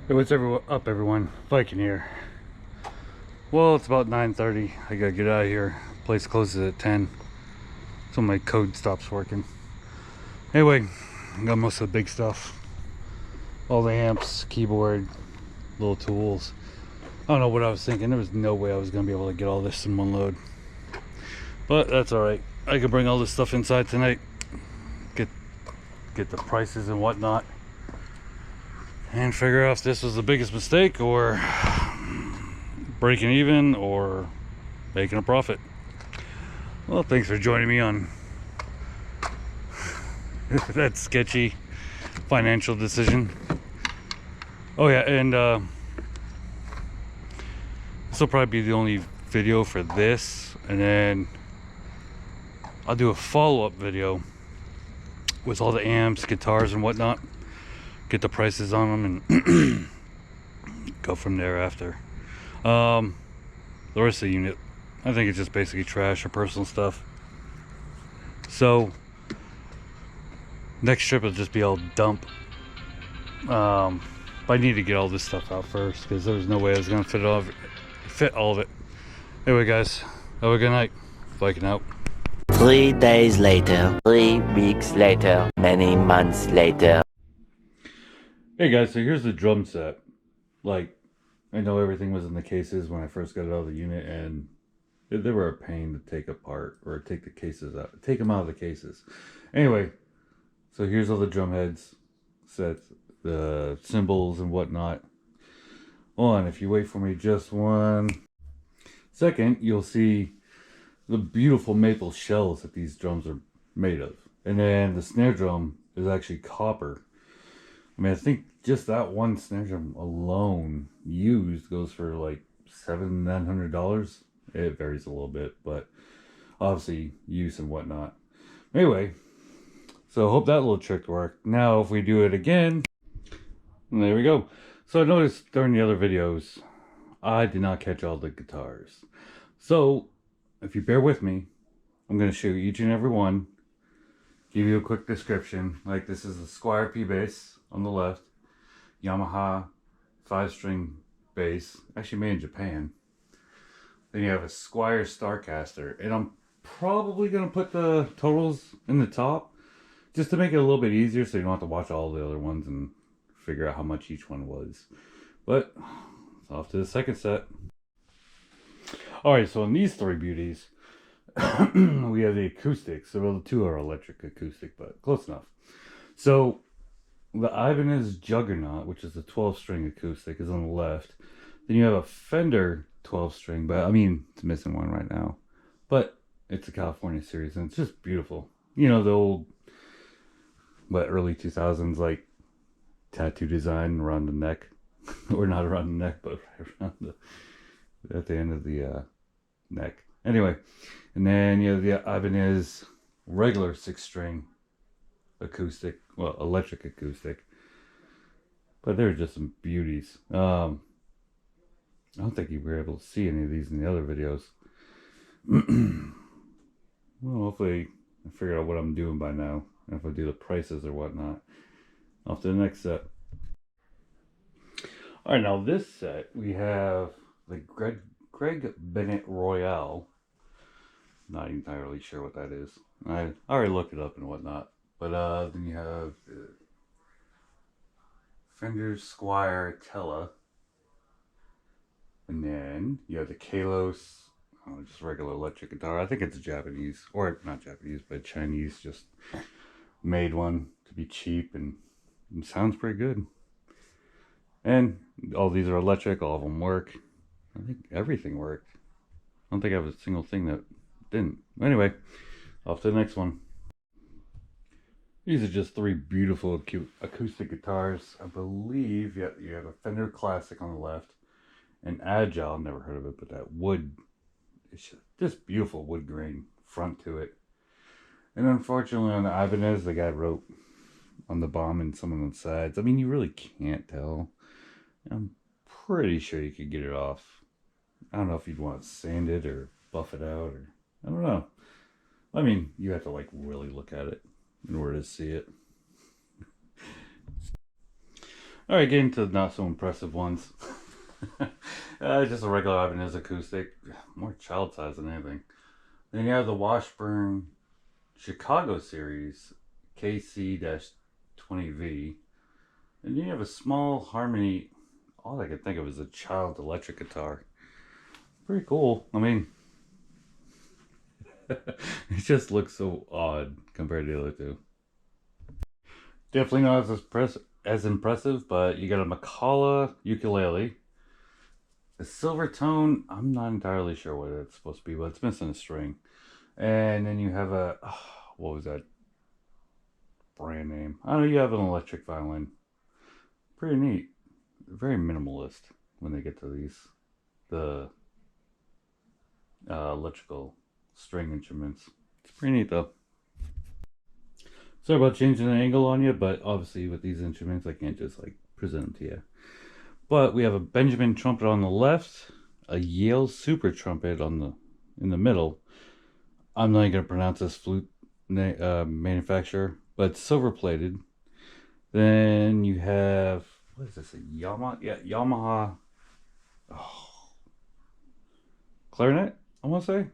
Hey, what's up, everyone? Viking here. Well, it's about 9:30. I gotta get out of here. Place closes at 10, so my code stops working. Anyway, I got most of the big stuff. All the amps, keyboard, little tools. I don't know what I was thinking. There was no way I was gonna be able to get all this in one load. But that's alright. I can bring all this stuff inside tonight. Get the prices and whatnot. And figure out if this was the biggest mistake or breaking even or making a profit. Well, thanks for joining me on that sketchy financial decision. Oh yeah, and this will probably be the only video for this, and then I'll do a follow-up video with all the amps, guitars, and whatnot. Get the prices on them and go from there after. The rest of the unit, I think it's just basically trash or personal stuff. So next trip will just be all dump. But I need to get all this stuff out first because there was no way I was gonna fit all of it. Anyway, guys, have a good night. Viking out. 3 days later, 3 weeks later, many months later. Hey guys, so here's the drum set. Like, I know everything was in the cases when I first got it out of the unit, and they were a pain to take apart or take the cases out, take them out of the cases. Anyway, so here's all the drum heads, sets, the cymbals and whatnot. On, if you wait for me just 1 second, you'll see the beautiful maple shells that these drums are made of. And then the snare drum is actually copper. I mean, I think just that one snare drum alone used goes for like $700-900. It varies a little bit, but obviously use and whatnot. Anyway, so I hope that little trick worked. Now, if we do it again, there we go. So I noticed during the other videos, I did not catch all the guitars. So if you bear with me, I'm going to show you each and every one, give you a quick description. Like, this is a Squier P bass on the left, Yamaha 5-string bass, actually made in Japan. Then you have a Squier Starcaster, and I'm probably going to put the totals in the top just to make it a little bit easier so you don't have to watch all the other ones and figure out how much each one was. But it's off to the second set. Alright, so in these three beauties, we have the acoustics. So well, the two are electric acoustic, but close enough. So the Ibanez Juggernaut, which is a 12-string acoustic, is on the left. Then you have a Fender 12-string, but I mean, it's missing one right now. But it's a California series, and it's just beautiful. You know, the old, early 2000s, like, tattoo design around the neck. Or not around the neck, but around at the end of the neck. Anyway, and then you have the Ibanez regular 6-string acoustic, well, electric acoustic, but they're just some beauties. I don't think you were able to see any of these in the other videos. Well, hopefully I figured out what I'm doing by now, and if I do the prices or whatnot. Off to the next set. All right, now this set we have the Greg Bennett Royale. Not entirely sure what that is. I already looked it up and whatnot. But then you have the Fender Squier Tella. And then you have the Kalos, just regular electric guitar. I think it's Japanese, or not Japanese, but Chinese, just made one to be cheap and it sounds pretty good. And all these are electric, all of them work. I think everything worked. I don't think I have a single thing that didn't. Anyway, off to the next one. These are just three beautiful acoustic guitars. I believe you have a Fender Classic on the left, an Agile, never heard of it, but that wood, it's just beautiful wood grain front to it. And unfortunately on the Ibanez, the guy wrote on the bottom and some on the sides. I mean, you really can't tell. I'm pretty sure you could get it off. I don't know if you'd want to sand it or buff it out, or I don't know. I mean, you have to like really look at it in order to see it. Alright, getting to the not so impressive ones. Just a regular Ibanez acoustic. More child size than anything. Then you have the Washburn Chicago Series KC-20V. And you have a small Harmony. All I could think of is a child electric guitar. Pretty cool. I mean, it just looks so odd compared to the other two. Definitely not as impressive, but you got a Macala ukulele. A Silvertone, I'm not entirely sure what it's supposed to be, but it's missing a string. And then you have a, what was that brand name? I don't know, you have an electric violin. Pretty neat. Very minimalist when they get to these, the electrical string instruments. It's pretty neat though. Sorry about changing the angle on you, but obviously with these instruments, I can't just like present them to you. But we have a Benjamin trumpet on the left, a Yale super trumpet in the middle. I'm not even gonna pronounce this flute manufacturer, but it's silver plated. Then you have, what is this? A Yamaha? Yeah, Yamaha. Oh, clarinet, I want to say.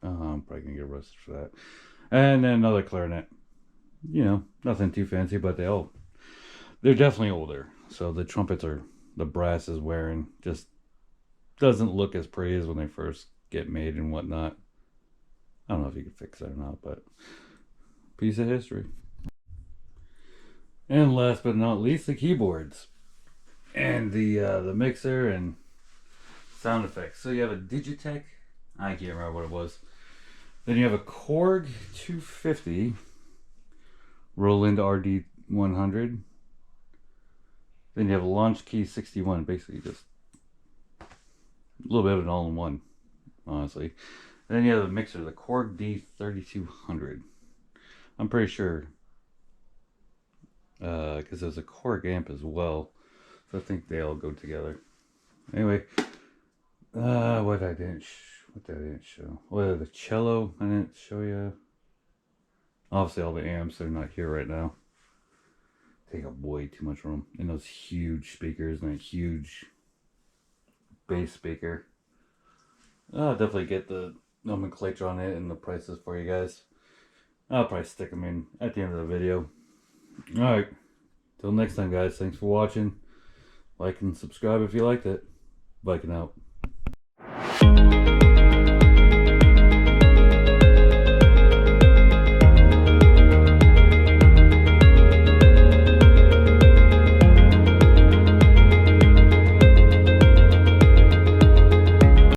I'm probably gonna get arrested for that. And then another clarinet. You know, nothing too fancy, but they're definitely older. So the trumpets the brass is wearing, just doesn't look as pretty as when they first get made and whatnot. I don't know if you can fix that or not, but piece of history. And last but not least, the keyboards and the mixer and sound effects. So you have a Digitech, I can't remember what it was. Then you have a Korg 250, Roland RD100. Then you have a Launch Key 61, basically just a little bit of an all-in-one, honestly. Then you have the mixer, the Korg D3200. I'm pretty sure, because there's a Korg amp as well, so I think they all go together. Anyway, what I didn't show. Well, the cello I didn't show you. Obviously, all the amps are not here right now. Take up way too much room. And those huge speakers and a huge bass speaker. I'll definitely get the nomenclature on it and the prices for you guys. I'll probably stick them in at the end of the video. Alright. Till next time, guys. Thanks for watching. Like and subscribe if you liked it. Biking out.